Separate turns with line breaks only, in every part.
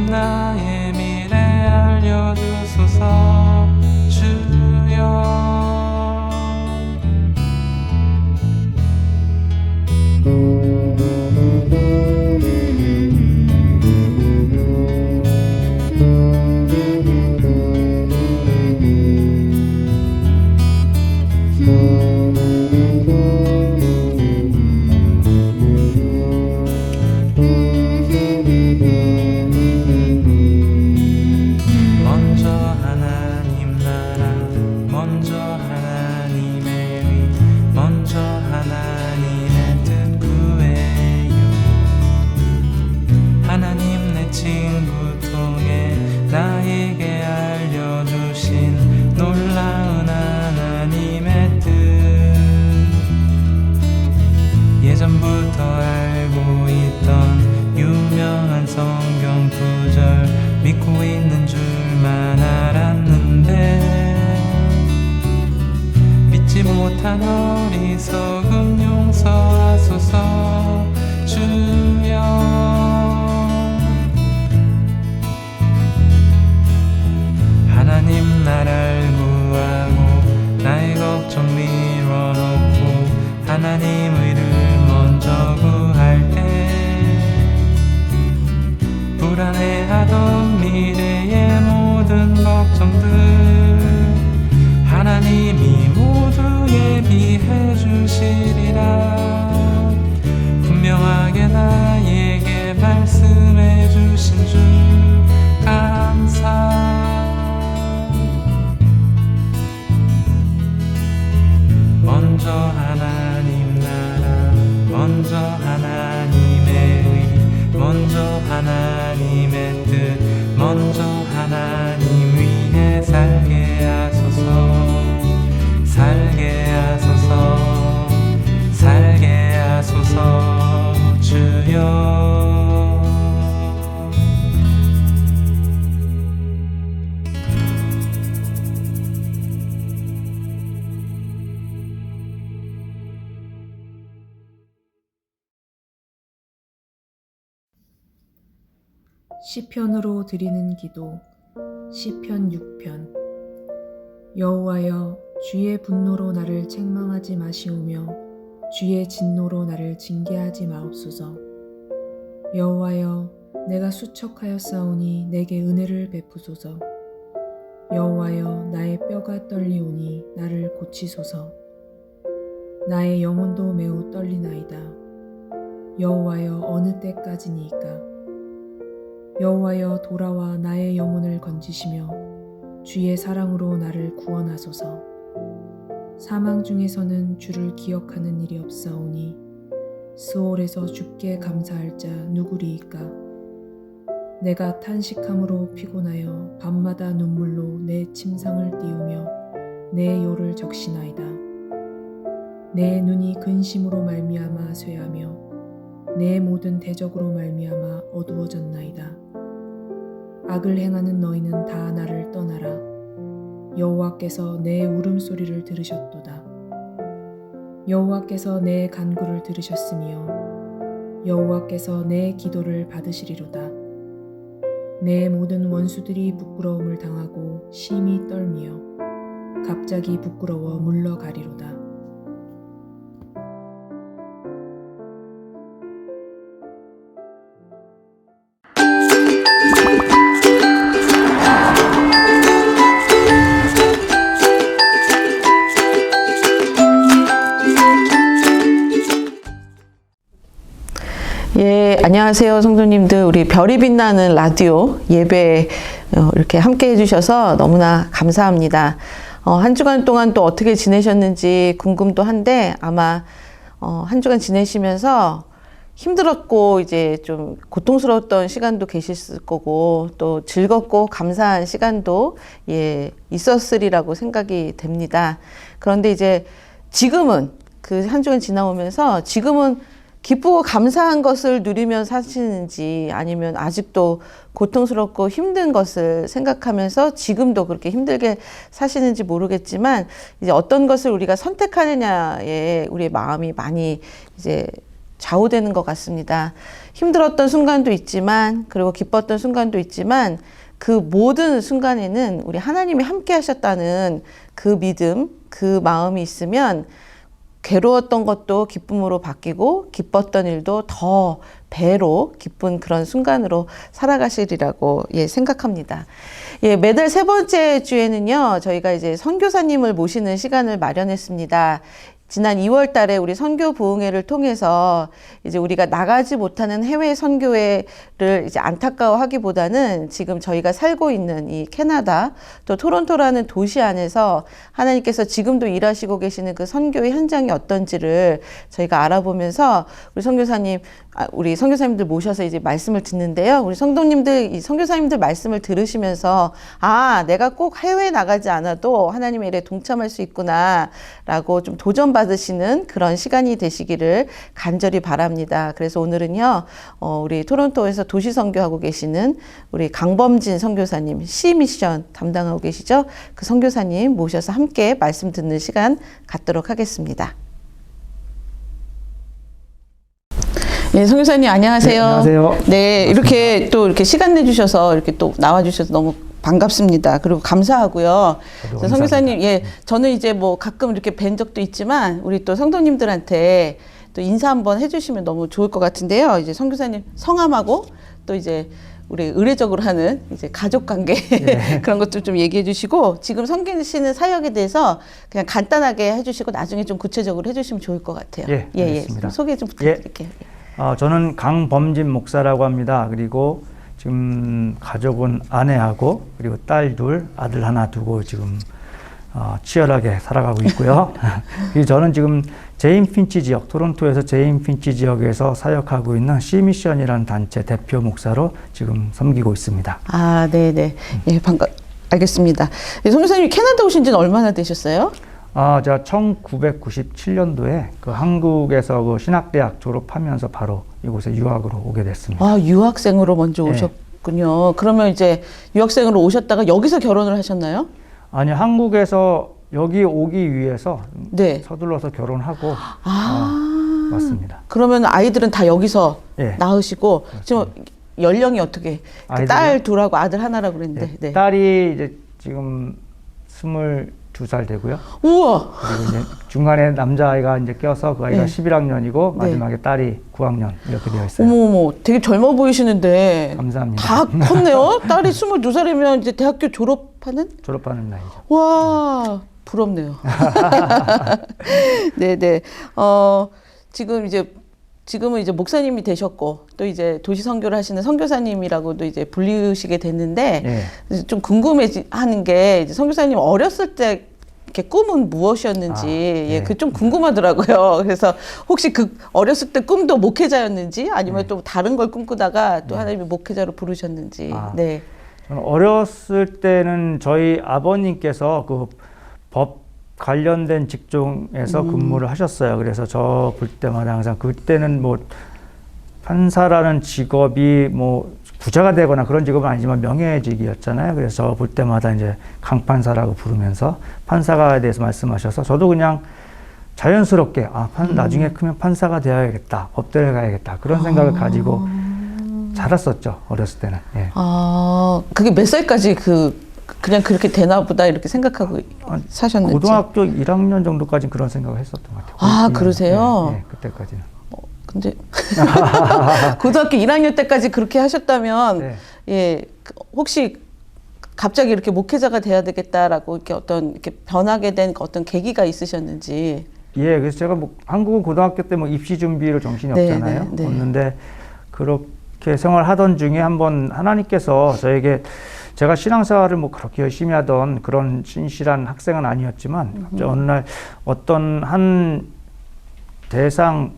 나의 미래 알려주소서 주여. 예전부터 알고 있던 유명한 성경 구절 믿고 있는 줄만 알았는데 믿지 못한 어리석음 용서하소서 주여. 하나님 나를 구하고 나의 걱정 밀어놓고 하나님 의를 먼저 구할 때 불안해하던 미래의 모든 걱정들 하나님이 모두 예비해 주시리라. 분명하게 나에게 말씀해 주신 줄 감사. 먼저 하나님 나라, 먼저 하나님의 의, 먼저 하나님의 뜻, 먼저 하나님 위해 살게 하소서, 살게 하소서, 살게 하소서 주여.
시편으로 드리는 기도. 시편 6편. 여호와여, 주의 분노로 나를 책망하지 마시오며 주의 진노로 나를 징계하지 마옵소서. 여호와여, 내가 수척하였사오니 내게 은혜를 베푸소서. 여호와여, 나의 뼈가 떨리오니 나를 고치소서. 나의 영혼도 매우 떨리나이다. 여호와여, 어느 때까지니이까? 여호와여, 돌아와 나의 영혼을 건지시며 주의 사랑으로 나를 구원하소서. 사망 중에서는 주를 기억하는 일이 없사오니 스올에서 주께 감사할 자 누구리이까? 내가 탄식함으로 피곤하여 밤마다 눈물로 내 침상을 띄우며 내 요를 적시나이다. 내 눈이 근심으로 말미암아 쇠하며 내 모든 대적으로 말미암아 어두워졌나이다. 악을 행하는 너희는 다 나를 떠나라. 여호와께서 내 울음소리를 들으셨도다. 여호와께서 내 간구를 들으셨으며 여호와께서 내 기도를 받으시리로다. 내 모든 원수들이 부끄러움을 당하고 심히 떨미어 갑자기 부끄러워 물러가리로다.
예, 안녕하세요 성도님들. 우리 별이 빛나는 라디오 예배 이렇게 함께 해주셔서 너무나 감사합니다. 한 주간 동안 또 어떻게 지내셨는지 궁금도 한데 아마 한 주간 지내시면서 힘들었고 이제 좀 고통스러웠던 시간도 계셨을 거고 또 즐겁고 감사한 시간도 있었으리라고 생각이 됩니다. 그런데 이제 지금은 그 한 주간 지나오면서 지금은 기쁘고 감사한 것을 누리며 사시는지 아니면 아직도 고통스럽고 힘든 것을 생각하면서 지금도 그렇게 힘들게 사시는지 모르겠지만 이제 어떤 것을 우리가 선택하느냐에 우리의 마음이 많이 이제 좌우되는 것 같습니다. 힘들었던 순간도 있지만, 그리고 기뻤던 순간도 있지만, 그 모든 순간에는 우리 하나님이 함께 하셨다는 그 믿음, 그 마음이 있으면 괴로웠던 것도 기쁨으로 바뀌고 기뻤던 일도 더 배로 기쁜 그런 순간으로 살아가시리라고 생각합니다. 매달 세 번째 주에는요, 저희가 이제 선교사님을 모시는 시간을 마련했습니다. 지난 2월 달에 우리 선교 부흥회를 통해서 이제 우리가 나가지 못하는 해외 선교회를 이제 안타까워하기보다는 지금 저희가 살고 있는 이 캐나다 또 토론토라는 도시 안에서 하나님께서 지금도 일하시고 계시는 그 선교의 현장이 어떤지를 저희가 알아보면서 우리 선교사님들 모셔서 이제 말씀을 듣는데요. 우리 성도님들, 이 선교사님들 말씀을 들으시면서 내가 꼭 해외에 나가지 않아도 하나님의 일에 동참할 수 있구나라고 좀 도전받으시는 그런 시간이 되시기를 간절히 바랍니다. 그래서 오늘은요, 우리 토론토에서 도시 선교하고 계시는 우리 강범진 선교사님, C미션 담당하고 계시죠? 그 선교사님 모셔서 함께 말씀 듣는 시간 갖도록 하겠습니다. 네, 선교사님 안녕하세요.
네, 안녕하세요.
네, 이렇게 또 이렇게 시간 내주셔서 이렇게 또 나와주셔서 너무 반갑습니다. 그리고 감사하고요. 선교사님, 저는 이제 뭐 가끔 이렇게 뵌 적도 있지만 우리 또 성도님들한테 또 인사 한번 해주시면 너무 좋을 것 같은데요. 이제 선교사님 성함하고 또 이제 우리 의례적으로 하는 이제 가족 관계 그런 것도 좀 얘기해 주시고 지금 섬기시는 사역에 대해서 그냥 간단하게 해주시고 나중에 좀 구체적으로 해주시면 좋을 것 같아요.
알겠습니다.
소개 좀 부탁드릴게요.
저는 강범진 목사라고 합니다. 그리고 지금 가족은 아내하고 그리고 딸 둘, 아들 하나 두고 지금 치열하게 살아가고 있고요. 그리고 저는 지금 제인 핀치 지역, 토론토에서 제인 핀치 지역에서 사역하고 있는 C미션이라는 단체 대표 목사로 지금 섬기고 있습니다.
네네. 알겠습니다. 선교사님이 캐나다 오신 지는 얼마나 되셨어요?
제가 1997년도에 그 한국에서 그 신학대학 졸업하면서 바로 이곳에 유학으로 오게 됐습니다.
유학생으로 먼저 오셨군요. 그러면 이제 유학생으로 오셨다가 여기서 결혼을 하셨나요?
아니, 한국에서 여기 오기 위해서 서둘러서 결혼하고 왔습니다.
그러면 아이들은 다 여기서 낳으시고 지금 연령이 어떻게? 딸 둘하고 아들 하나라고 그랬는데.
딸이 이제 지금 22살 되고요.
우와.
그리고 이제 중간에 남자아이가 이제 껴서 그 아이가 11학년이고 마지막에 딸이 9학년 이렇게 되어 있어요.
어머, 되게 젊어 보이시는데.
감사합니다.
다 컸네요. 딸이 22살이면 이제 대학교 졸업하는
나이죠.
와, 부럽네요. 네네. 지금은 이제 목사님이 되셨고 또 이제 도시 선교를 하시는 선교사님이라고도 이제 불리시게 됐는데 좀 궁금해하는 게 이제 선교사님 어렸을 때 이렇게 꿈은 무엇이었는지 그게 좀 궁금하더라고요. 그래서 혹시 그 어렸을 때 꿈도 목회자였는지 아니면 또 다른 걸 꿈꾸다가 또 하나님이 목회자로 부르셨는지.
저는 어렸을 때는 저희 아버님께서 그 법 관련된 직종에서 근무를 하셨어요. 그래서 저 볼 때마다 항상 그때는 뭐 판사라는 직업이 뭐 부자가 되거나 그런 직업은 아니지만 명예직이었잖아요. 그래서 저 볼 때마다 이제 강판사라고 부르면서 판사가에 대해서 말씀하셔서 저도 그냥 자연스럽게 나중에 크면 판사가 되어야겠다, 법대를 가야겠다 그런 생각을 가지고 자랐었죠. 어렸을 때는.
그게 몇 살까지 그냥 그렇게 되나 보다 이렇게 생각하고 사셨는지.
고등학교 1학년 정도까지는 그런 생각을 했었던 것 같아요.
그러세요?
그때까지는.
근데 고등학교 1학년 때까지 그렇게 하셨다면 혹시 갑자기 이렇게 목회자가 돼야 되겠다라고 이렇게 변하게 된 어떤 계기가 있으셨는지.
그래서 제가 한국은 고등학교 때 입시 준비로 정신이 없잖아요. 없는데 그렇게 생활하던 중에 한번 하나님께서 저에게 제가 신앙생활을 그렇게 열심히 하던 그런 신실한 학생은 아니었지만 어느 날 어떤 한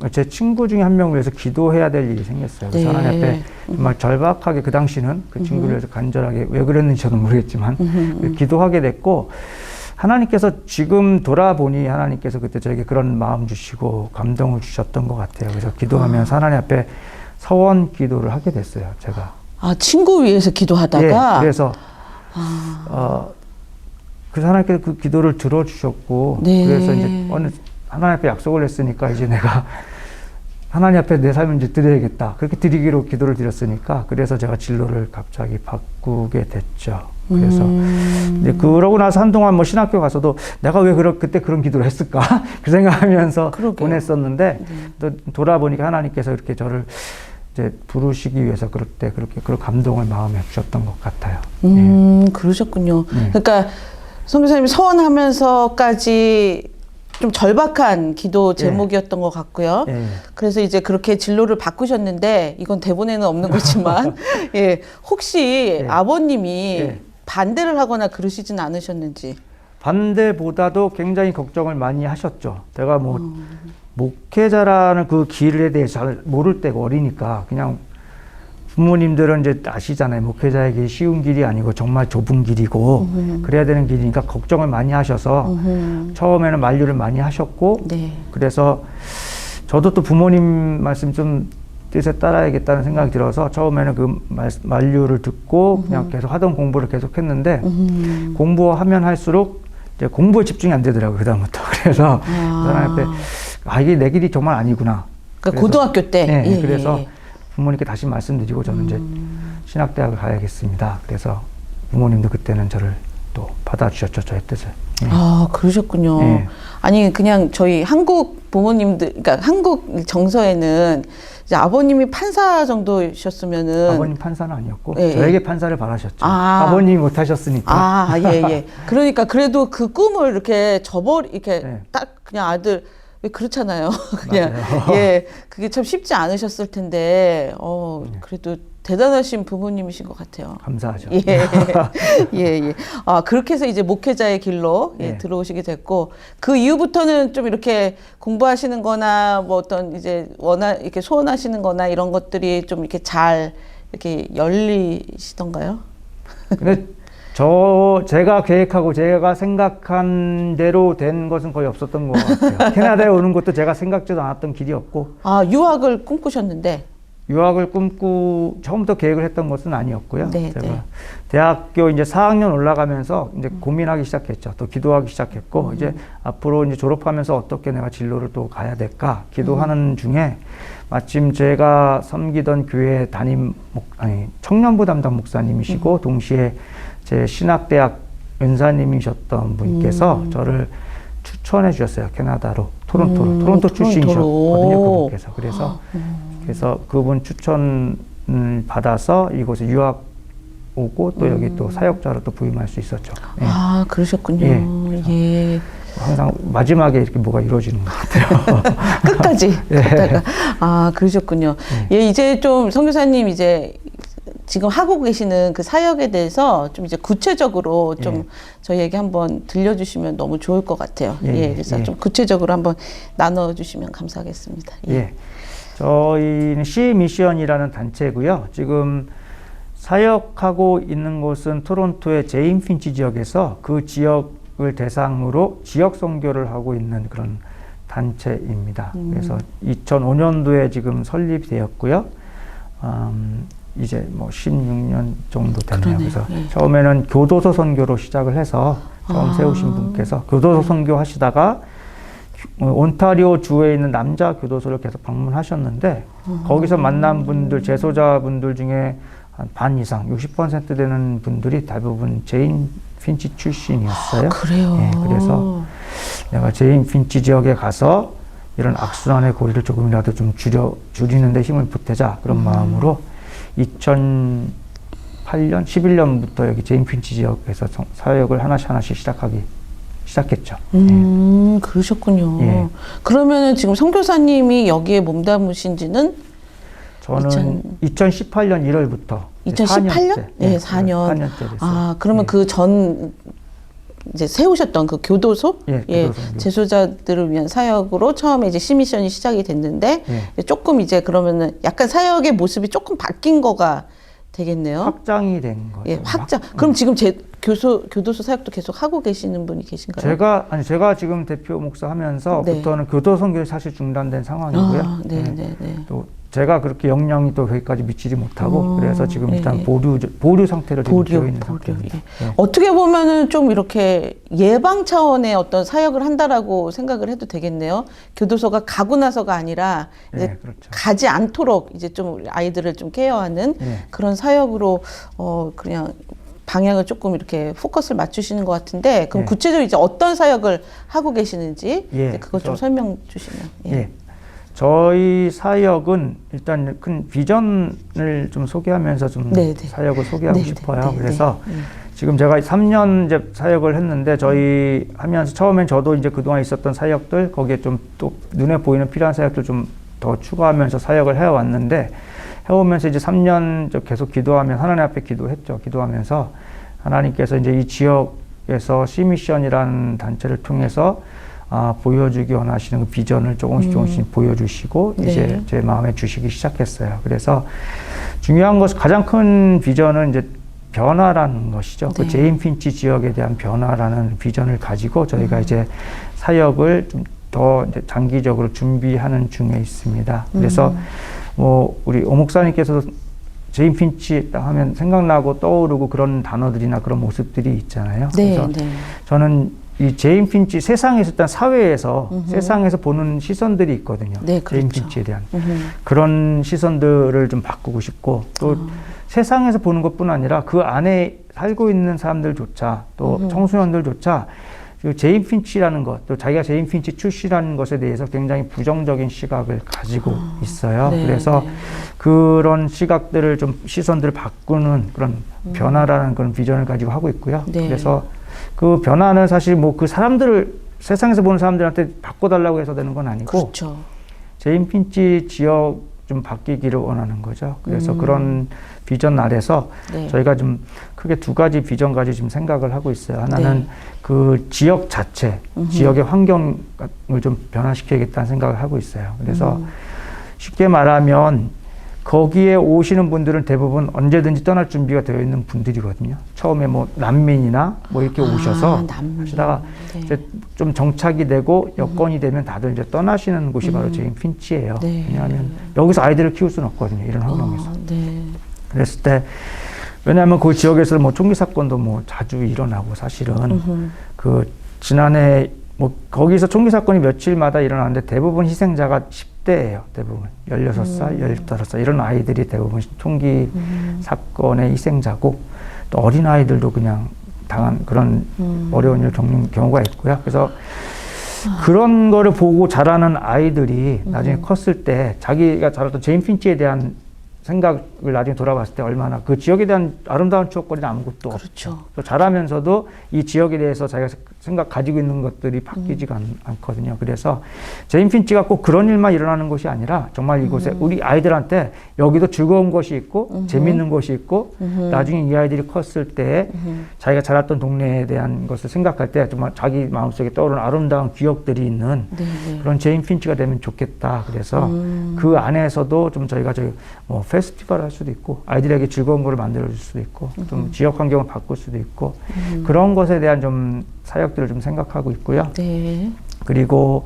제 친구 중에 한 명을 위해서 기도해야 될 일이 생겼어요. 그래서 하나님 앞에 정말 절박하게 그 당시는 그 친구를 위해서 간절하게 왜 그랬는지 저는 모르겠지만 기도하게 됐고 하나님께서 지금 돌아보니 하나님께서 그때 저에게 그런 마음 주시고 감동을 주셨던 것 같아요. 그래서 기도하면서 하나님 앞에 서원 기도를 하게 됐어요. 제가.
친구 위해서 기도하다가?
그래서 그래서 하나님께서 그 기도를 들어주셨고 그래서 이제 하나님 앞에 약속을 했으니까 이제 내가 하나님 앞에 내 삶을 이제 드려야겠다. 그렇게 드리기로 기도를 드렸으니까 그래서 제가 진로를 갑자기 바꾸게 됐죠. 그래서 이제 그러고 나서 한동안 뭐 신학교 가서도 내가 왜 그때 그런 기도를 했을까 그 생각하면서 보냈었는데 또 돌아보니까 하나님께서 이렇게 저를 이제 부르시기 위해서 그럴 때 그렇게 그런 감동을 마음에 주셨던 것 같아요.
그러셨군요. 그러니까 선교사님이 서원하면서까지 좀 절박한 기도 제목이었던 것 같고요. 그래서 이제 그렇게 진로를 바꾸셨는데 이건 대본에는 없는 거지만 예, 혹시 아버님이 반대를 하거나 그러시진 않으셨는지.
반대보다도 굉장히 걱정을 많이 하셨죠. 제가 뭐 목회자라는 그 길에 대해 잘 모를 때가 어리니까 그냥 부모님들은 이제 아시잖아요. 목회자에게 쉬운 길이 아니고 정말 좁은 길이고 그래야 되는 길이니까 걱정을 많이 하셔서 처음에는 만류를 많이 하셨고 그래서 저도 또 부모님 말씀 좀 뜻에 따라야겠다는 생각이 들어서 처음에는 그 만류를 듣고 그냥 계속 하던 공부를 계속 했는데 공부하면 할수록 이제 공부에 집중이 안 되더라고요. 그다음부터. 그래서 하나님 앞에 이게 내 길이 정말 아니구나.
그러니까 고등학교 때.
네, 그래서 부모님께 다시 말씀드리고 저는 이제 신학대학을 가야겠습니다. 그래서 부모님도 그때는 저를 또 받아주셨죠. 저의 뜻을.
아, 그러셨군요. 아니, 그냥 저희 한국 부모님들, 그러니까 한국 정서에는 이제 아버님이 판사 정도셨으면은.
아버님 판사는 아니었고, 저에게 판사를 바라셨죠. 아버님이 못하셨으니까.
예. 그러니까 그래도 그 꿈을 이렇게 이렇게 딱 그냥 아들, 왜 그렇잖아요. 그냥, 그게 참 쉽지 않으셨을 텐데, 그래도 대단하신 부모님이신 것 같아요.
감사하죠.
아, 그렇게 해서 이제 목회자의 길로 들어오시게 됐고, 그 이후부터는 좀 이렇게 공부하시는 거나, 뭐 어떤 이제 이렇게 소원하시는 거나 이런 것들이 좀 이렇게 잘 이렇게 열리시던가요?
근데 제가 계획하고 제가 생각한 대로 된 것은 거의 없었던 것 같아요. 캐나다에 오는 것도 제가 생각지도 않았던 길이었고.
아, 유학을 꿈꾸셨는데?
유학을 처음부터 계획을 했던 것은 아니었고요. 제가 대학교 이제 4학년 올라가면서 이제 고민하기 시작했죠. 또 기도하기 시작했고, 이제 앞으로 이제 졸업하면서 어떻게 내가 진로를 또 가야 될까 기도하는 중에 마침 제가 섬기던 교회 청년부 담당 목사님이시고, 동시에 제 신학대학 은사님이셨던 분께서 저를 추천해 주셨어요. 캐나다로, 토론토 출신이셨거든요. 그분께서. 그래서 그분 추천을 받아서 이곳에 유학 오고 또 여기 또 사역자로 또 부임할 수 있었죠.
아, 그러셨군요.
항상 마지막에 이렇게 뭐가 이루어지는 것 같아요.
끝까지. 갔다가. 아, 그러셨군요. 이제 좀 선교사님 이제 지금 하고 계시는 그 사역에 대해서 좀 이제 구체적으로 좀 저희에게 한번 들려주시면 너무 좋을 것 같아요. 그래서 좀 구체적으로 한번 나눠주시면 감사하겠습니다.
저희는 C 미션이라는 단체고요. 지금 사역하고 있는 곳은 토론토의 제인 핀치 지역에서 그 지역을 대상으로 지역 선교를 하고 있는 그런 단체입니다. 그래서 2005년도에 지금 설립이 되었고요. 이제 뭐 16년 정도 됐네요. 그래서 처음에는 교도소 선교로 시작을 해서 처음 세우신 분께서 교도소 선교 하시다가 온타리오 주에 있는 남자 교도소를 계속 방문하셨는데 거기서 만난 분들, 재소자분들 중에 한 반 이상, 60% 되는 분들이 대부분 제인 핀치 출신이었어요.
그래요?
그래서 내가 제인 핀치 지역에 가서 이런 악순환의 고리를 조금이라도 좀 줄이는 데 힘을 보태자 그런 마음으로 2008년, 11년부터 여기 제인 핀치 지역에서 사역을 하나씩 시작했죠.
그러셨군요. 그러면은 지금 선교사님이 여기에 몸담으신 지는?
저는 2018년 1월부터.
2018년? 4년.
4년째 됐어요.
아, 그러면 그 전 이제 세우셨던 그 교도소? 재소자들을 위한 사역으로 처음에 이제 C미션이 시작이 됐는데 조금 이제 그러면은 약간 사역의 모습이 조금 바뀐 거가 되겠네요.
확장이 된 거죠.
확장. 그럼 지금 교도소 사역도 계속 하고 계시는 분이 계신가요?
제가 지금 대표 목사 하면서부터는 교도 선교를 사실 중단된 상황이고요. 또 제가 그렇게 영향이 또 거기까지 미치지 못하고 그래서 지금 일단
예.
보류 상태로 지금 되어 있는
보류.
상태입니다.
예.
네.
어떻게 보면은 좀 이렇게 예방 차원의 어떤 사역을 한다라고 생각을 해도 되겠네요. 교도소가 가고 나서가 아니라 이제
네, 그렇죠.
가지 않도록 이제 좀 아이들을 좀 케어하는
네.
그런 사역으로 그냥 방향을 조금 이렇게 포커스를 맞추시는 것 같은데 그럼
네.
구체적으로 이제 어떤 사역을 하고 계시는지
예,
이제 그것 좀
그래서-
설명 주시면.
예. 저희 사역은 일단 큰 비전을 좀 소개하면서 좀
네, 네.
사역을 소개하고
네,
싶어요.
네, 네,
그래서
네.
지금 제가 3년 이제 사역을 했는데 저희 하면서 처음엔 저도 이제 그동안 있었던 사역들 거기에 좀 또 눈에 보이는 필요한 사역들 좀 더 추가하면서 사역을 해왔는데 해오면서 이제 3년 계속 기도하면 하나님 앞에 기도했죠. 기도하면서 하나님께서 이제 이 지역에서 C미션이라는 단체를 통해서 보여주기 원하시는 그 비전을 조금씩 보여주시고
네.
이제 제 마음에 주시기 시작했어요. 그래서 중요한 것은 가장 큰 비전은 이제 변화라는 것이죠.
네.
그 제인 핀치 지역에 대한 변화라는 비전을 가지고 저희가 이제 사역을 좀 더 장기적으로 준비하는 중에 있습니다. 그래서 뭐 우리 오 목사님께서도 제인 핀치 하면 생각나고 떠오르고 그런 단어들이나 그런 모습들이 있잖아요.
네,
그래서
네.
저는 이 제인 핀치 세상에서 일단 사회에서 세상에서 보는 시선들이 있거든요.
네,
제인
그렇죠.
핀치에 대한 그런 시선들을 좀 바꾸고 싶고 또 세상에서 보는 것뿐 아니라 그 안에 살고 있는 사람들조차 또 청소년들조차 그 제인 핀치라는 것, 또 자기가 제인 핀치 출신이라는 것에 대해서 굉장히 부정적인 시각을 가지고 있어요.
네,
그래서
네.
그런 시각들을 좀 시선들을 바꾸는 그런 변화라는 그런 비전을 가지고 하고 있고요.
네.
그래서 그 변화는 사실 뭐 그 사람들을 세상에서 보는 사람들한테 바꿔달라고 해서 되는 건 아니고
그렇죠.
제인 핀치 지역 좀 바뀌기를 원하는 거죠. 그래서 그런 비전 아래서
네.
저희가 좀 크게 두 가지 비전 가지고 지금 생각을 하고 있어요. 하나는
네.
그 지역 자체, 지역의 환경을 좀 변화시켜야겠다는 생각을 하고 있어요. 그래서 쉽게 말하면 거기에 오시는 분들은 대부분 언제든지 떠날 준비가 되어 있는 분들이거든요. 처음에 뭐 난민이나 뭐 이렇게 오셔서
난민.
하시다가
네.
이제 좀 정착이 되고 여건이 되면 다들 이제 떠나시는 곳이 바로 제인 핀치예요.
네.
왜냐하면 여기서 아이들을 키울 수는 없거든요. 이런 환경에서.
네.
그랬을 때 왜냐하면 그 지역에서 뭐 총기 사건도 뭐 자주 일어나고 사실은 그 지난해 뭐 거기서 총기 사건이 며칠마다 일어나는데 대부분 희생자가 10대예요. 대부분 16살, 15살 이런 아이들이 대부분 총기 사건의 희생자고 또 어린 아이들도 그냥 당한 그런 어려운 일을 겪는 경우가 있고요. 그래서 그런 거를 보고 자라는 아이들이 나중에 컸을 때 자기가 자랐던 제인 핀치에 대한 생각을 나중에 돌아봤을 때 얼마나 그 지역에 대한 아름다운 추억거리는 아무것도
그렇죠.
없죠. 또 자라면서도 이 지역에 대해서 자기가 생각 가지고 있는 것들이 바뀌지가 않거든요. 그래서 제인 핀치가 꼭 그런 일만 일어나는 것이 아니라 정말 이곳에 우리 아이들한테 여기도 즐거운 것이 있고 재밌는 것이 있고 나중에 이 아이들이 컸을 때 자기가 자랐던 동네에 대한 것을 생각할 때 정말 자기 마음속에 떠오르는 아름다운 기억들이 있는
네, 네.
그런 제인 핀치가 되면 좋겠다. 그래서 그 안에서도 좀 저희가 뭐 페스티벌 할 수도 있고 아이들에게 즐거운 거를 만들어 줄 수도 있고 좀 지역 환경을 바꿀 수도 있고 그런 것에 대한 좀 사역들을 좀 생각하고 있고요.
네.
그리고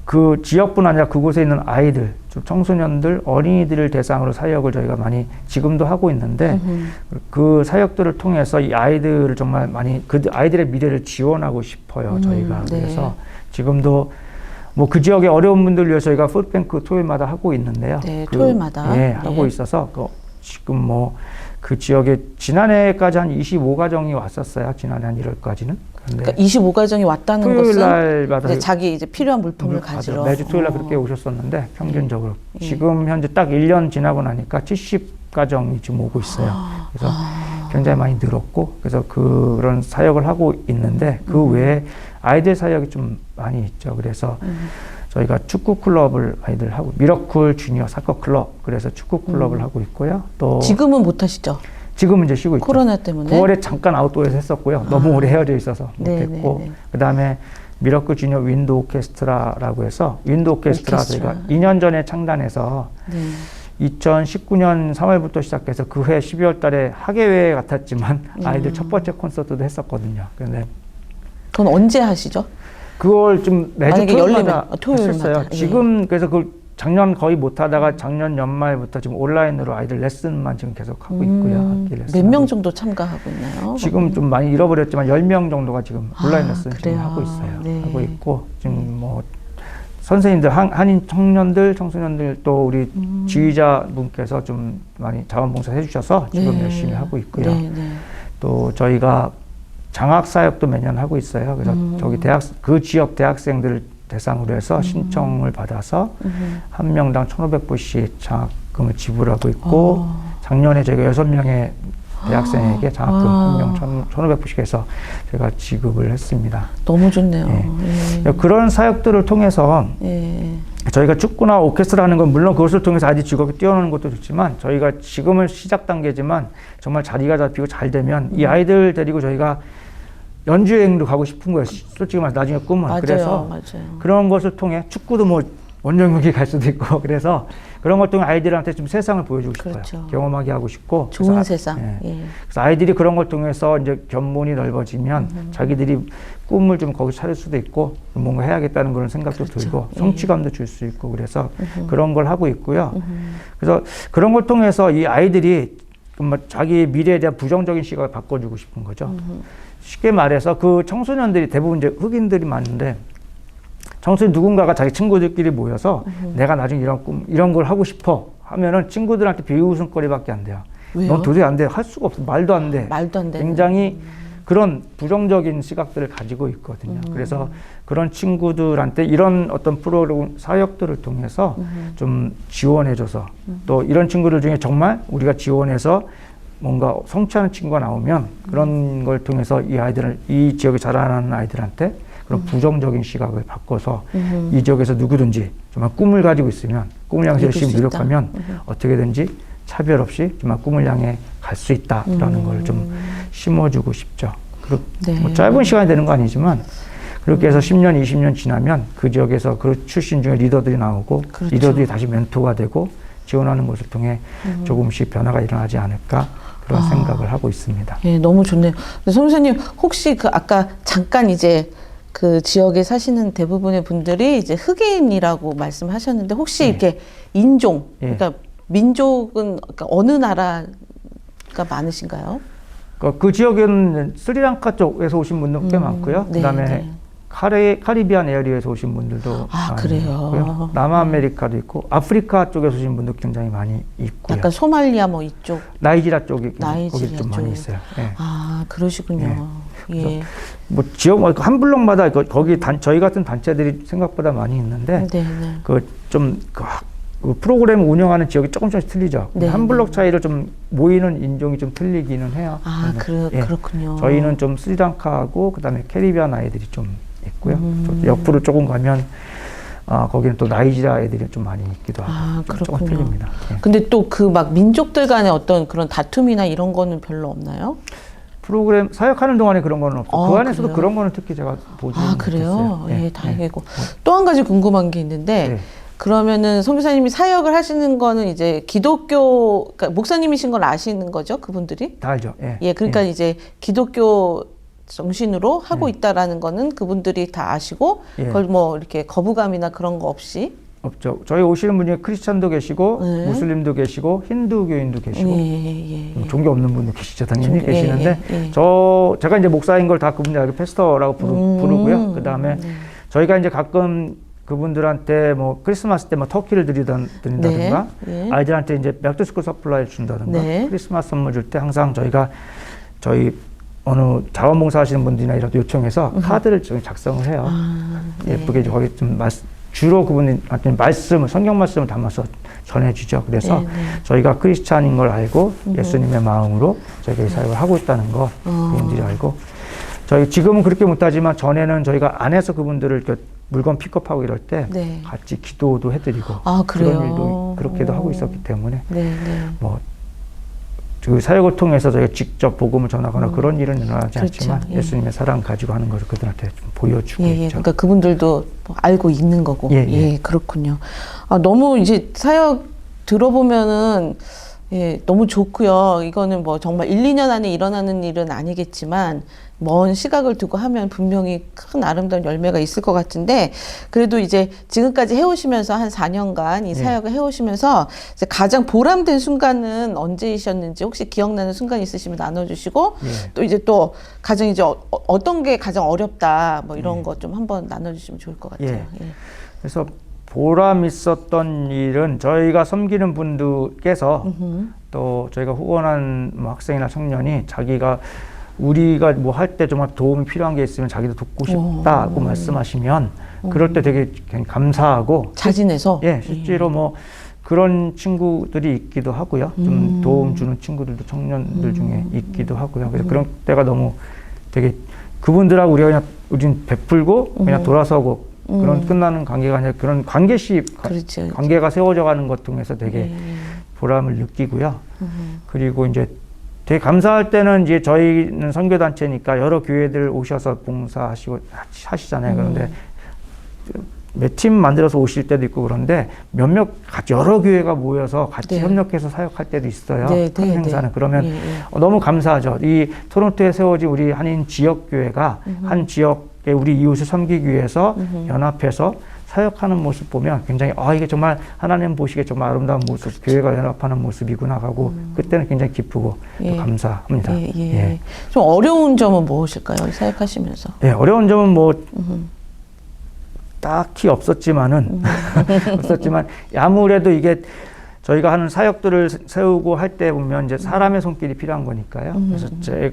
그 지역뿐 아니라 그곳에 있는 아이들, 좀 청소년들, 어린이들을 대상으로 사역을 저희가 많이 지금도 하고 있는데 그 사역들을 통해서 이 아이들을 정말 많이 그 아이들의 미래를 지원하고 싶어요. 저희가.
네.
그래서 지금도 뭐 그 지역의 어려운 분들을 위해서 저희가 푸드뱅크 토요일마다 하고 있는데요.
네, 토요일마다.
예, 하고 있어서 지금 뭐 그 지역에 지난해까지 한 25가정이 왔었어요. 지난해 한 1월까지는.
그러니까 25가정이 왔다는
토요일
것은
날마다
이제 자기 이제 필요한 물품을 가지러
매주 토요일 날 그렇게 오셨었는데 평균적으로
예.
지금 현재 딱 1년 지나고 나니까 70가정이 지금 오고 있어요. 그래서 굉장히 많이 늘었고 그래서 그런 사역을 하고 있는데 그 외에 아이들 사역이 좀 많이 있죠. 그래서 저희가 축구 클럽을 아이들 하고 미러클 주니어 사커 클럽 그래서 축구 클럽을 하고 있고요. 또
지금은 못 하시죠?
지금은 이제 쉬고 있죠.
코로나 때문에.
9월에 잠깐 아웃도어에서 했었고요. 너무 오래 헤어져 있어서
네,
못했고
네, 네.
그다음에 미러클 주니어 윈드 오케스트라라고 해서 윈드 오케스트라 저희가 2년 전에 창단해서
네.
2019년 3월부터 시작해서 그 해 12월 달에 학예회 같았지만 아이들 첫 번째 콘서트도 했었거든요. 근데
그건 언제 하시죠?
그걸 좀 매주
만약에
토요일마다
열리면, 토요일마다.
했었어요.
예.
지금 그래서 그걸 작년 거의 못하다가 작년 연말부터 지금 온라인으로 아이들 레슨만 지금 계속 하고 있고요. 학기 레슨.
몇 명 정도 참가하고 있나요?
지금 좀 많이 잃어버렸지만 10명 정도가 지금 온라인 레슨 지금
그래요?
하고 있어요.
네.
하고 있고 지금 뭐 선생님들, 한인 청년들, 청소년들 또 우리 지휘자분께서 좀 많이 자원봉사 해주셔서 지금
네.
열심히 하고 있고요.
네, 네.
또 저희가 장학 사역도 매년 하고 있어요. 그래서 저기 그 지역 대학생들을 대상으로 해서 신청을 받아서 한 명당 1,500불씩 장학금을 지불하고 있고 작년에 저희가 6명의 대학생에게 장학금 한 명 1,500불씩 해서 제가 지급을 했습니다.
너무 좋네요.
예. 그런 사역들을 통해서
예.
저희가 축구나 오케스트라 하는 건 물론 그것을 통해서 아이들이 즐겁게 뛰어노는 것도 좋지만 저희가 지금은 시작 단계지만 정말 자리가 잡히고 잘 되면 이 아이들 데리고 저희가 연주여행도 가고 싶은 거예요. 솔직히 말해서 나중에 꿈은.
맞아요,
그래서
맞아요.
그런 것을 통해 축구도 뭐 원정국이 갈 수도 있고 그래서 그런 걸 통해 아이들한테 좀 세상을 보여주고 싶어요.
그렇죠.
경험하게 하고 싶고.
좋은
그래서
세상.
예.
예.
그래서 아이들이 그런 걸 통해서 이제 견문이 넓어지면 자기들이 꿈을 좀 거기 찾을 수도 있고 뭔가 해야겠다는 그런 생각도
그렇죠.
들고
예.
성취감도 줄 수 있고 그래서 그런 걸 하고 있고요. 그래서 그런 걸 통해서 이 아이들이 자기 미래에 대한 부정적인 시각을 바꿔주고 싶은 거죠. 쉽게 말해서 그 청소년들이 대부분 이제 흑인들이 많은데 청소년 누군가가 자기 친구들끼리 모여서 내가 나중에 이런 걸 하고 싶어 하면은 친구들한테 비웃음거리밖에 안 돼요.
왜요?
넌 도저히 안 돼. 할 수가 없어. 말도 안 돼.
말도 안 되는.
굉장히 그런 부정적인 시각들을 가지고 있거든요. 그래서 그런 친구들한테 이런 어떤 프로그램 사역들을 통해서 좀 지원해줘서 또 이런 친구들 중에 정말 우리가 지원해서 뭔가 성취하는 친구가 나오면 그런 걸 통해서 이 지역에 자라나는 아이들한테 그런 부정적인 시각을 바꿔서 이 지역에서 누구든지 정말 꿈을 가지고 있으면 꿈을 향해서 열심히 노력하면 어떻게든지 차별 없이 정말 꿈을 향해 갈 수 있다라는 걸 좀 심어주고 싶죠.
네.
뭐 짧은 시간이 되는 거 아니지만 그렇게 해서 10년, 20년 지나면 그 지역에서 그 출신 중에 리더들이 나오고
그렇죠.
리더들이 다시 멘토가 되고 지원하는 것을 통해 조금씩 변화가 일어나지 않을까 그런 생각을 하고 있습니다.
예, 너무 좋네요. 근데 선생님 혹시 그 아까 잠깐 이제 그 지역에 사시는 대부분의 분들이 이제 흑인이라고 말씀하셨는데 혹시 이렇게 인종, 그러니까 민족은 그러니까 어느 나라가 많으신가요?
그 지역에는 스리랑카 쪽에서 오신 분들 꽤 많고요.
네,
그다음에
네.
카리비안 에어리에서 오신 분들도 많이
그래요?
있고요. 남아메리카도 있고 아프리카 쪽에서 오신 분도 굉장히 많이 있고요.
약간 소말리아 뭐 이쪽.
나이지리아 쪽이 거기
나이지리아
좀
쪽.
많이 있어요. 예.
아, 그러시군요. 예.
뭐 지역 한 블록마다 거기 저희 같은 단체들이 생각보다 많이 있는데
네, 네.
그 프로그램 운영하는 지역이 조금씩 틀리죠.
네,
한 블록 차이로 좀 모이는 인종이 좀 틀리기는 해요.
아, 그렇군요.
저희는 좀 스리랑카하고 그다음에 캐리비안 아이들이 좀 있고요. 옆으로 조금 가면 거기는 또 나이지리아 애들이 좀 많이 있기도 하고 조금
그렇군요.
틀립니다. 예.
근데 또 그 막 민족들 간의 어떤 그런 다툼이나 이런 거는 별로 없나요?
프로그램 사역하는 동안에 그런 거는 없고 그 안에서도
그래요?
그런 거는 특히 제가 보지 못했어요.
그래요?
예,
예, 다행이고. 또 한 가지 궁금한 게 있는데
네.
그러면은 선교사님이 사역을 하시는 거는 이제 기독교, 그러니까 목사님이신 걸 아시는 거죠, 그분들이?
다 알죠. 예.
예, 그러니까 이제 기독교 정신으로 하고 있다라는 거는 그분들이 다 아시고 그걸 뭐 이렇게 거부감이나 그런 거 없이
없죠. 저희 오시는 분 중에 크리스찬도 계시고 무슬림도 계시고 힌두교인도 계시고 종교 없는 분도 계시죠. 당연히 계시는데 제가 이제 목사인 걸 다 그분들 알고 패스터라고 부르고요. 그다음에 저희가 이제 가끔 그분들한테 뭐 크리스마스 때 뭐 터키를 드린다든가 아이들한테 이제 백투스쿨 서플라이를 준다든가 크리스마스 선물 줄 때 항상 저희 어느 자원봉사 하시는 분들이나 요청해서 카드를 좀 작성을 해요. 예쁘게 거기 좀 주로 그분한테 성경 말씀을 담아서 전해주죠. 그래서 저희가 크리스찬인 걸 알고 예수님의 마음으로 저희가 이 사역을 하고 있다는 거 그분들이 알고 저희 지금은 그렇게 못하지만 전에는 저희가 안에서 그분들을 이렇게 물건 픽업하고 이럴 때 같이 기도도 해드리고 그런 일도 그렇게도 하고 있었기 때문에 뭐 그 사역을 통해서 저희가 직접 복음을 전하거나 그런 일은 일어나지 않지만 예수님의 사랑 가지고 하는 것을 그들한테 좀 보여주고 있죠.
그러니까 그분들도 뭐 알고 있는 거고. 그렇군요. 너무 이제 사역 들어보면은 예, 너무 좋고요. 이거는 뭐 정말 1, 2년 안에 일어나는 일은 아니겠지만 먼 시각을 두고 하면 분명히 큰 아름다운 열매가 있을 것 같은데 그래도 이제 지금까지 해오시면서 한 4년간 이 사역을 해오시면서 이제 가장 보람된 순간은 언제이셨는지 혹시 기억나는 순간 있으시면 나눠주시고 또 이제 또 가장 이제 어떤 게 가장 어렵다 뭐 이런 거 좀 한번 나눠주시면 좋을 것 같아요. 예.
그래서 보람 있었던 일은 저희가 섬기는 분들께서 또 저희가 후원한 뭐 학생이나 청년이 자기가 우리가 뭐 할 때 정말 도움이 필요한 게 있으면 자기도 돕고 싶다고 말씀하시면 그럴 때 되게 감사하고
자진해서
예, 실제로 뭐 그런 친구들이 있기도 하고요. 좀 도움 주는 친구들도 청년들 중에 있기도 하고요. 그래서 그런 때가 너무 되게 그분들하고 우리가 그냥 우린 베풀고 그냥 돌아서고 그런 끝나는 관계가 아니라 그런 관계가 세워져 가는 것 통해서 되게 보람을 느끼고요. 그리고 이제 되게 감사할 때는 이제 저희는 선교단체니까 여러 교회들 오셔서 하시잖아요. 그런데 몇 팀 만들어서 오실 때도 있고 그런데 몇몇 같이 여러 교회가 모여서 같이 협력해서 사역할 때도 있어요. 큰 행사는. 그러면 너무 감사하죠. 이 토론토에 세워진 우리 한인 지역교회가 한 지역의 우리 이웃을 섬기기 위해서 연합해서 사역하는 모습 보면 굉장히 이게 정말 하나님 보시기에 정말 아름다운 모습, 교회가 연합하는 모습이구나 하고 그때는 굉장히 기쁘고 또 감사합니다.
좀 어려운 점은 무엇일까요? 사역하시면서?
네, 어려운 점은 뭐 딱히 없었지만 아무래도 이게 저희가 하는 사역들을 세우고 할 때 보면 이제 사람의 손길이 필요한 거니까요. 그래서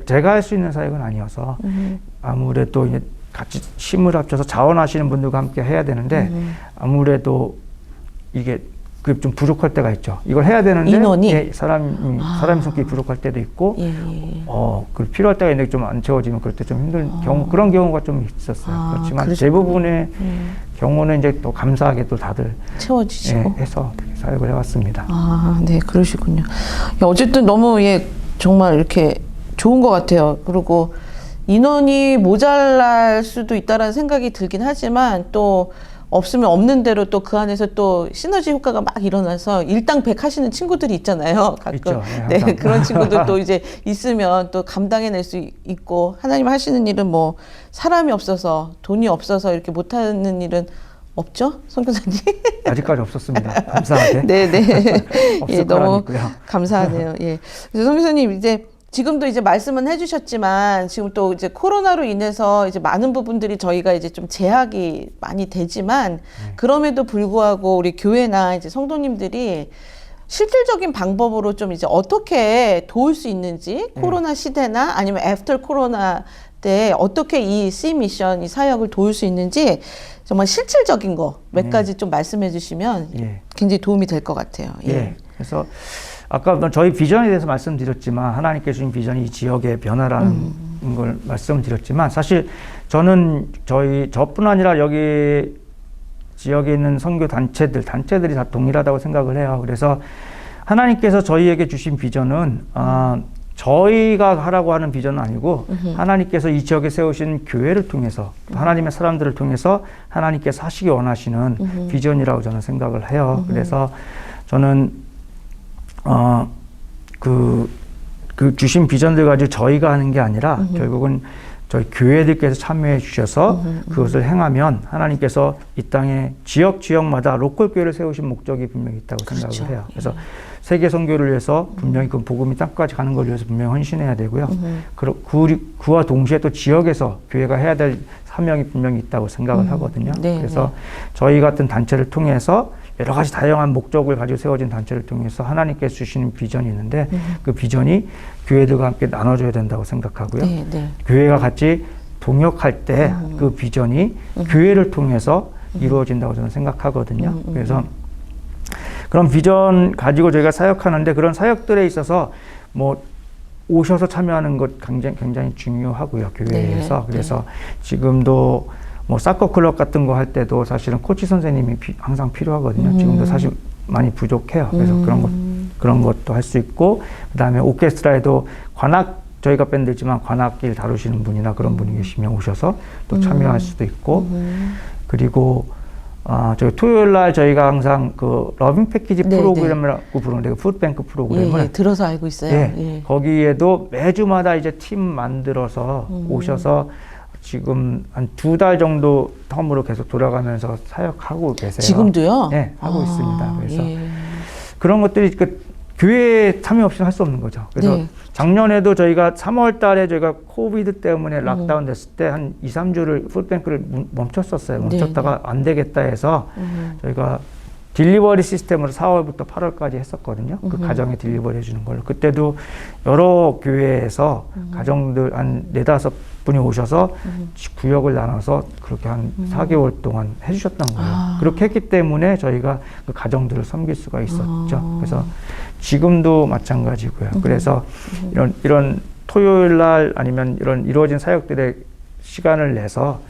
제가 할 수 있는 사역은 아니어서 아무래도 이제 같이 힘을 합쳐서 자원하시는 분들과 함께 해야 되는데 아무래도 이게 좀 부족할 때가 있죠. 이걸 해야 되는데
인원이
사람의 손길이 부족할 때도 있고 그 필요할 때가 있는데 좀 안 채워지면 그럴 때 좀 힘든 경우 그런 경우가 좀 있었어요. 그렇지만 대부분의 경우는 이제 또 감사하게 또 다들
채워주시고
해서 사역을 해왔습니다.
네, 그러시군요. 어쨌든 너무 정말 이렇게 좋은 것 같아요. 그리고 인원이 모자랄 수도 있다라는 생각이 들긴 하지만 또 없으면 없는 대로 또 그 안에서 또 시너지 효과가 막 일어나서 일당백 하시는 친구들이 있잖아요. 가끔.
있죠.
네, 그런 친구들도 이제 있으면 또 감당해낼 수 있고 하나님 하시는 일은 뭐 사람이 없어서 돈이 없어서 이렇게 못하는 일은 없죠, 선교사님?
아직까지 없었습니다. 감사하게.
네네. 너무 감사하네요. 그래서 선교사님 이제 지금도 이제 말씀은 해주셨지만 지금 또 이제 코로나로 인해서 이제 많은 부분들이 저희가 이제 좀 제약이 많이 되지만 그럼에도 불구하고 우리 교회나 이제 성도님들이 실질적인 방법으로 좀 이제 어떻게 도울 수 있는지 코로나 시대나 아니면 애프터 코로나 때 어떻게 이 C 미션 이 사역을 도울 수 있는지 정말 실질적인 거 몇 가지 좀 말씀해 주시면 굉장히 도움이 될 것 같아요.
그래서 아까 저희 비전에 대해서 말씀드렸지만 하나님께 주신 비전이 이 지역의 변화라는 걸 말씀드렸지만 사실 저는 저뿐 아니라 여기 지역에 있는 선교 단체들이 다 동일하다고 생각을 해요. 그래서 하나님께서 저희에게 주신 비전은 저희가 하라고 하는 비전은 아니고 하나님께서 이 지역에 세우신 교회를 통해서 하나님의 사람들을 통해서 하나님께서 하시기 원하시는 비전이라고 저는 생각을 해요. 그래서 저는 그 주신 비전들 가지고 저희가 하는 게 아니라 결국은 저희 교회들께서 참여해 주셔서 그것을 행하면 하나님께서 이 땅에 지역마다 로컬 교회를 세우신 목적이 분명히 있다고 생각을 해요. 그래서 세계 선교를 위해서 분명히 그 복음이 땅까지 가는 걸 위해서 분명히 헌신해야 되고요. 그와 동시에 또 지역에서 교회가 해야 될 사명이 분명히 있다고 생각을 하거든요. 그래서 저희 같은 단체를 통해서 여러 가지 다양한 목적을 가지고 세워진 단체를 통해서 하나님께서 주시는 비전이 있는데 그 비전이 교회들과 함께 나눠줘야 된다고 생각하고요. 교회가 같이 동역할 때 그 비전이 교회를 통해서 이루어진다고 저는 생각하거든요. 그래서 그런 비전 가지고 저희가 사역하는데 그런 사역들에 있어서 뭐 오셔서 참여하는 것 굉장히 중요하고요. 교회에서. 그래서 지금도 뭐 사커 클럽 같은 거 할 때도 사실은 코치 선생님이 항상 필요하거든요. 지금도 사실 많이 부족해요. 그래서 그런 것도 할 수 있고 그다음에 오케스트라에도 저희가 밴드지만 관악기를 다루시는 분이나 그런 분이 계시면 오셔서 또 참여할 수도 있고 그리고 저희 토요일 날 저희가 항상 그 러빙 패키지
네,
프로그램이라고 부르는데 그 푸드뱅크 프로그램을
예, 들어서 알고 있어요.
예,
예.
거기에도 매주마다 이제 팀 만들어서 오셔서 지금 한 2달 정도 텀으로 계속 돌아가면서 사역하고 계세요.
지금도요?
네, 하고 있습니다. 그래서
예.
그런 것들이 그 교회에 참여 없이는 할 수 없는 거죠. 그래서
네.
작년에도 저희가 3월 달에 저희가 코비드 때문에 락다운 됐을 때 한 2, 3주를 푸드뱅크를 멈췄었어요. 멈췄다가 안 되겠다 해서 저희가 딜리버리 시스템으로 4월부터 8월까지 했었거든요. 그 가정에 딜리버리 해주는 걸로. 그때도 여러 교회에서 가정들 한 4, 5분이 오셔서 구역을 나눠서 그렇게 한 4개월 동안 해주셨던 거예요. 그렇게 했기 때문에 저희가 그 가정들을 섬길 수가 있었죠. 그래서 지금도 마찬가지고요. 그래서 이런 토요일 날 아니면 이런 이루어진 사역들의 시간을 내서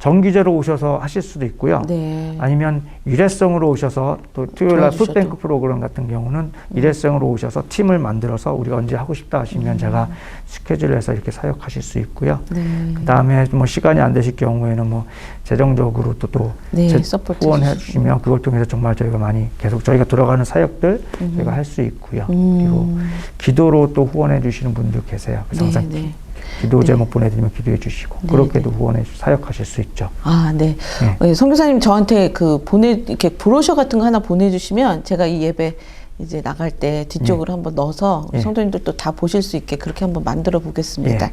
정기적으로 오셔서 하실 수도 있고요.
네.
아니면 일회성으로 오셔서 또 토요일 날
도와주셔도.
푸드뱅크 프로그램 같은 경우는 일회성으로 오셔서 팀을 만들어서 우리가 언제 하고 싶다 하시면 제가 스케줄해서 이렇게 사역하실 수 있고요.
네.
그 다음에 뭐 시간이 안 되실 경우에는 뭐 재정적으로 또
네, 서포트
후원해
해주시고.
주시면 그걸 통해서 정말 저희가 많이 계속 저희가 돌아가는 사역들 저희가 할 수 있고요. 그리고 기도로 또 후원해 주시는 분들 계세요. 그래서 항상
네.
기도 제목 보내드리면 기도해 주시고
네,
그렇게도 후원해 사역하실 수 있죠.
아, 네.
네.
선교사님 저한테 그 이렇게 브로셔 같은 거 하나 보내주시면 제가 이 예배 이제 나갈 때 뒤쪽으로 한번 넣어서
예.
성도님들도 다 보실 수 있게 그렇게 한번 만들어 보겠습니다.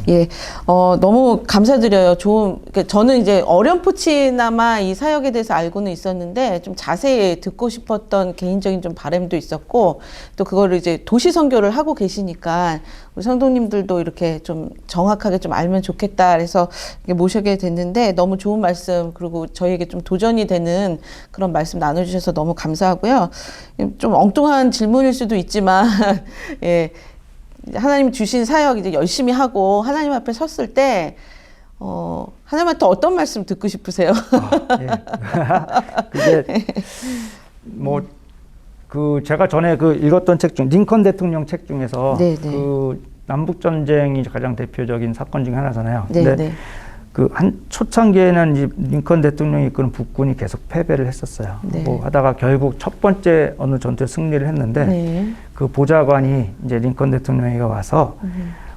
예. 너무 감사드려요. 그러니까 저는 이제 어렴풋이나마 이 사역에 대해서 알고는 있었는데 좀 자세히 듣고 싶었던 개인적인 좀 바람도 있었고 또 그거를 이제 도시 선교를 하고 계시니까 우리 성도님들도 이렇게 좀 정확하게 좀 알면 좋겠다 그래서 모시게 됐는데 너무 좋은 말씀 그리고 저희에게 좀 도전이 되는 그런 말씀 나눠주셔서 너무 감사하고요. 좀 엉뚱한 질문일 수도 있지만 예, 하나님 주신 사역 이제 열심히 하고 하나님 앞에 섰을 때 하나님한테 어떤 말씀 듣고 싶으세요?
그게 뭐 그 제가 전에 그 읽었던 책 중 링컨 대통령 책 중에서 그 남북 전쟁이 가장 대표적인 사건 중에 하나잖아요. 근데 그 한 초창기에는 이 링컨 대통령이 이끄는 북군이 계속 패배를 했었어요. 뭐 하다가 결국 첫 번째 어느 전투에 승리를 했는데 그 보좌관이 이제 링컨 대통령이가 와서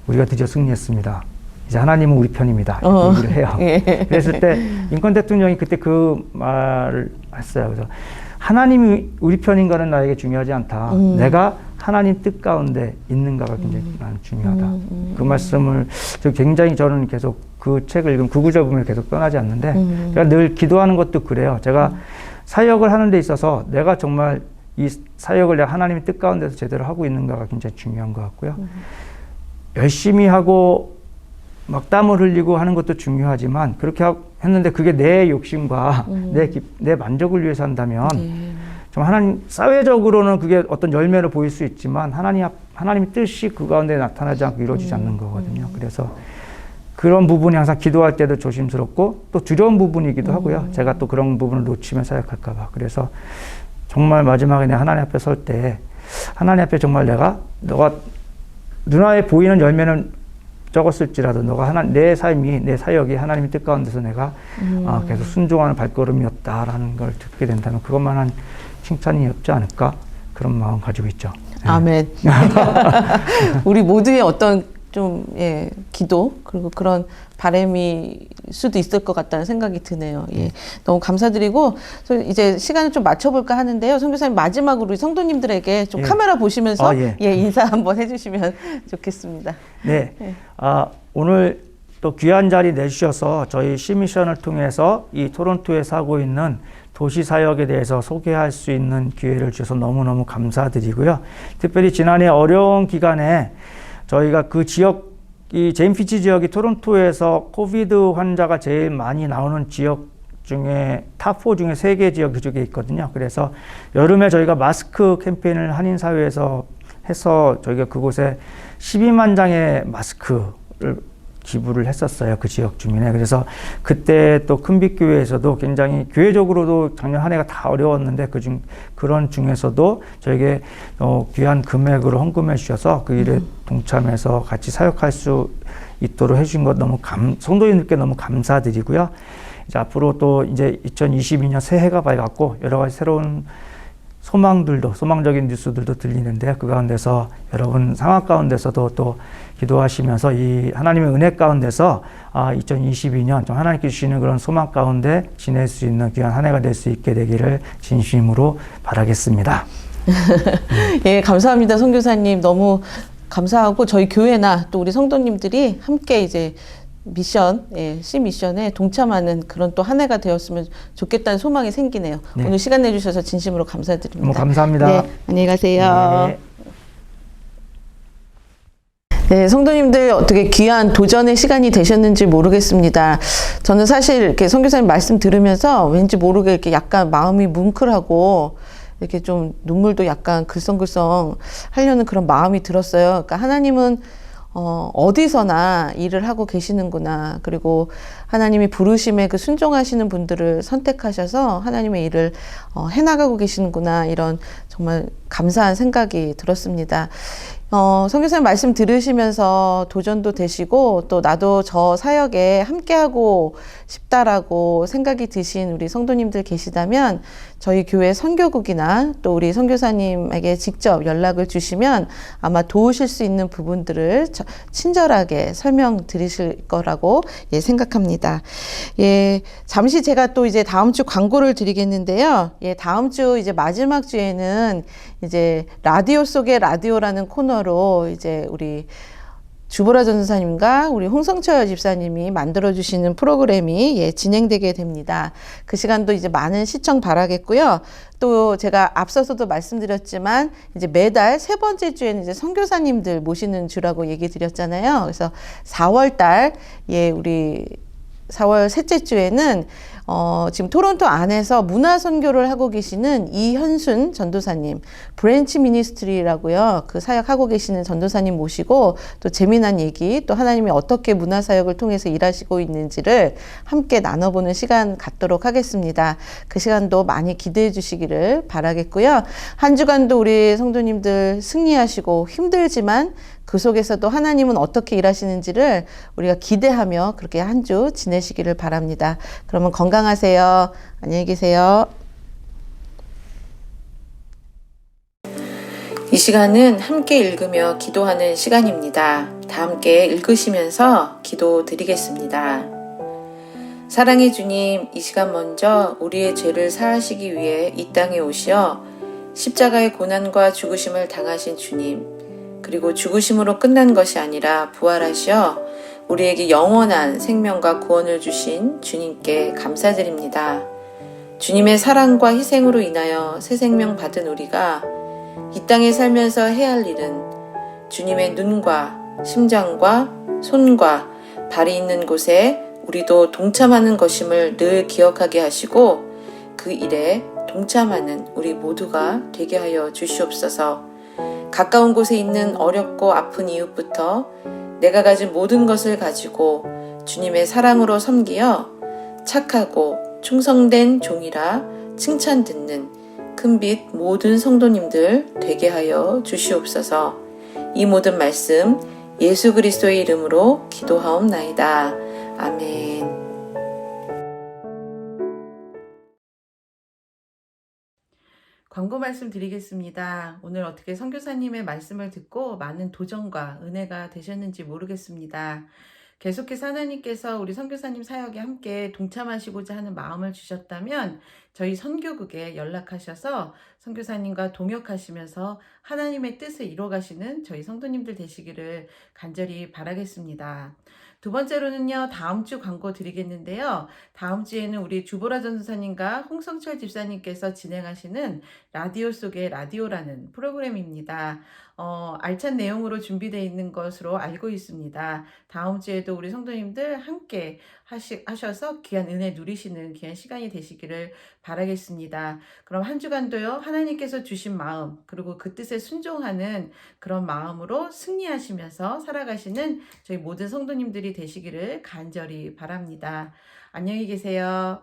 우리가 드디어 승리했습니다. 이제 하나님은 우리 편입니다. 이렇게 얘기를 해요. 그랬을 때 링컨 대통령이 그때 그 말을 했어요. 그래서 하나님이 우리 편인 거는 나에게 중요하지 않다. 내가 하나님 뜻 가운데 있는가가 굉장히 나는 중요하다. 그 말씀을 굉장히 저는 계속 그 책을 읽으면 그 구절 보면 계속 떠나지 않는데 제가 늘 기도하는 것도 그래요. 제가 사역을 하는 데 있어서 내가 정말 이 사역을 내가 하나님의 뜻 가운데서 제대로 하고 있는가가 굉장히 중요한 것 같고요. 열심히 하고 막 땀을 흘리고 하는 것도 중요하지만 그렇게 했는데 그게 내 욕심과 내 만족을 위해서 한다면 좀 하나님 사회적으로는 그게 어떤 열매로 보일 수 있지만 하나님의 뜻이 그 가운데 나타나지 않고 이루어지지 않는 거거든요. 그래서 그런 부분이 항상 기도할 때도 조심스럽고 또 두려운 부분이기도 하고요. 제가 또 그런 부분을 놓치면 사역할까 봐. 그래서 정말 마지막에 내가 하나님 앞에 설 때 하나님 앞에 정말 너가 눈앞에 보이는 열매는 적었을지라도 너가 내 삶이 내 사역이 하나님의 뜻 가운데서 내가 계속 순종하는 발걸음이었다라는 걸 듣게 된다면 그것만한 칭찬이 없지 않을까 그런 마음 가지고 있죠.
아멘. 우리 모두의 어떤 좀 기도 그리고 그런 바람이 수도 있을 것 같다는 생각이 드네요. 너무 감사드리고 이제 시간을 좀 맞춰볼까 하는데요. 선교사님 마지막으로 우리 성도님들에게 좀 카메라 보시면서 인사 한번 해주시면 좋겠습니다.
네. 오늘 또 귀한 자리 내주셔서 저희 시미션을 통해서 이 토론토에서 하고 있는 도시 사역에 대해서 소개할 수 있는 기회를 주셔서 너무너무 감사드리고요. 특별히 지난해 어려운 기간에 저희가 그 지역, 이 제임피치 지역이 토론토에서 코비드 환자가 제일 많이 나오는 지역 중에 탑4 중에 3개 지역 그쪽에 있거든요. 그래서 여름에 저희가 마스크 캠페인을 한인사회에서 해서 저희가 그곳에 12만 장의 마스크를 기부를 했었어요. 그 지역 주민에. 그래서 그때 또 큰빛교회에서도 굉장히 교회적으로도 작년 한 해가 다 어려웠는데 그런 중에서도 저에게 귀한 금액으로 헌금해 주셔서 그 일에 동참해서 같이 사역할 수 있도록 해주신 것 성도님들께 너무 감사드리고요. 이제 앞으로 또 이제 2022년 새해가 밝았고 여러 가지 새로운 소망적인 뉴스들도 들리는데 그 가운데서 여러분 상황 가운데서도 또 기도하시면서 이 하나님의 은혜 가운데서 2022년 좀 하나님께 주시는 그런 소망 가운데 지낼 수 있는 귀한 한 해가 될 수 있게 되기를 진심으로 바라겠습니다.
예, 감사합니다. 선교사님 너무 감사하고 저희 교회나 또 우리 성도님들이 함께 이제 미션, C 미션에 동참하는 그런 또 한 해가 되었으면 좋겠다는 소망이 생기네요.
네.
오늘 시간 내주셔서 진심으로 감사드립니다.
너무 감사합니다.
네, 안녕히 가세요.
네.
네, 성도님들 어떻게 귀한 도전의 시간이 되셨는지 모르겠습니다. 저는 사실 이렇게 선교사님 말씀 들으면서 왠지 모르게 이렇게 약간 마음이 뭉클하고 이렇게 좀 눈물도 약간 글썽글썽 하려는 그런 마음이 들었어요. 그러니까 하나님은 어디서나 일을 하고 계시는구나. 그리고 하나님이 부르심에 그 순종하시는 분들을 선택하셔서 하나님의 일을 해나가고 계시는구나. 이런 정말 감사한 생각이 들었습니다. 선교사님 말씀 들으시면서 도전도 되시고 또 나도 저 사역에 함께하고 싶다라고 생각이 드신 우리 성도님들 계시다면 저희 교회 선교국이나 또 우리 선교사님에게 직접 연락을 주시면 아마 도우실 수 있는 부분들을 친절하게 설명드리실 거라고 생각합니다. 잠시 제가 또 이제 다음 주 광고를 드리겠는데요. 다음 주 이제 마지막 주에는 이제 라디오 속의 라디오라는 코너로 이제 우리 주보라 전도사님과 우리 홍성철 집사님이 만들어주시는 프로그램이 진행되게 됩니다. 그 시간도 이제 많은 시청 바라겠고요. 또 제가 앞서서도 말씀드렸지만 이제 매달 세 번째 주에는 이제 선교사님들 모시는 주라고 얘기 드렸잖아요. 그래서 4월 달, 우리 4월 셋째 주에는 지금 토론토 안에서 문화 선교를 하고 계시는 이현순 전도사님, 브랜치 미니스트리라고요. 그 사역하고 계시는 전도사님 모시고 또 재미난 얘기, 또 하나님이 어떻게 문화 사역을 통해서 일하시고 있는지를 함께 나눠보는 시간 갖도록 하겠습니다. 그 시간도 많이 기대해 주시기를 바라겠고요. 한 주간도 우리 성도님들 승리하시고 힘들지만 그 속에서도 하나님은 어떻게 일하시는지를 우리가 기대하며 그렇게 한 주 지내시기를 바랍니다. 그러면 건강하세요. 안녕히 계세요. 이 시간은 함께 읽으며 기도하는 시간입니다. 다 함께 읽으시면서 기도 드리겠습니다. 사랑의 주님, 이 시간 먼저 우리의 죄를 사하시기 위해 이 땅에 오시어 십자가의 고난과 죽으심을 당하신 주님, 그리고 죽으심으로 끝난 것이 아니라 부활하시어 우리에게 영원한 생명과 구원을 주신 주님께 감사드립니다. 주님의 사랑과 희생으로 인하여 새 생명 받은 우리가 이 땅에 살면서 해야 할 일은 주님의 눈과 심장과 손과 발이 있는 곳에 우리도 동참하는 것임을 늘 기억하게 하시고 그 일에 동참하는 우리 모두가 되게 하여 주시옵소서. 가까운 곳에 있는 어렵고 아픈 이웃부터 내가 가진 모든 것을 가지고 주님의 사랑으로 섬기어 착하고 충성된 종이라 칭찬 듣는 큰빛 모든 성도님들 되게 하여 주시옵소서. 이 모든 말씀 예수 그리스도의 이름으로 기도하옵나이다. 아멘. 광고 말씀 드리겠습니다. 오늘 어떻게 선교사님의 말씀을 듣고 많은 도전과 은혜가 되셨는지 모르겠습니다. 계속해서 하나님께서 우리 선교사님 사역에 함께 동참하시고자 하는 마음을 주셨다면 저희 선교국에 연락하셔서 선교사님과 동역하시면서 하나님의 뜻을 이뤄가시는 저희 성도님들 되시기를 간절히 바라겠습니다. 두 번째로는요, 다음 주 광고 드리겠는데요. 다음 주에는 우리 주보라 전도사님과 홍성철 집사님께서 진행하시는 라디오 속의 라디오라는 프로그램입니다. 알찬 내용으로 준비되어 있는 것으로 알고 있습니다. 다음 주에도 우리 성도님들 함께 하셔서 귀한 은혜 누리시는 귀한 시간이 되시기를 바라겠습니다. 그럼 한 주간도요, 하나님께서 주신 마음, 그리고 그 뜻에 순종하는 그런 마음으로 승리하시면서 살아가시는 저희 모든 성도님들이 되시기를 간절히 바랍니다. 안녕히 계세요.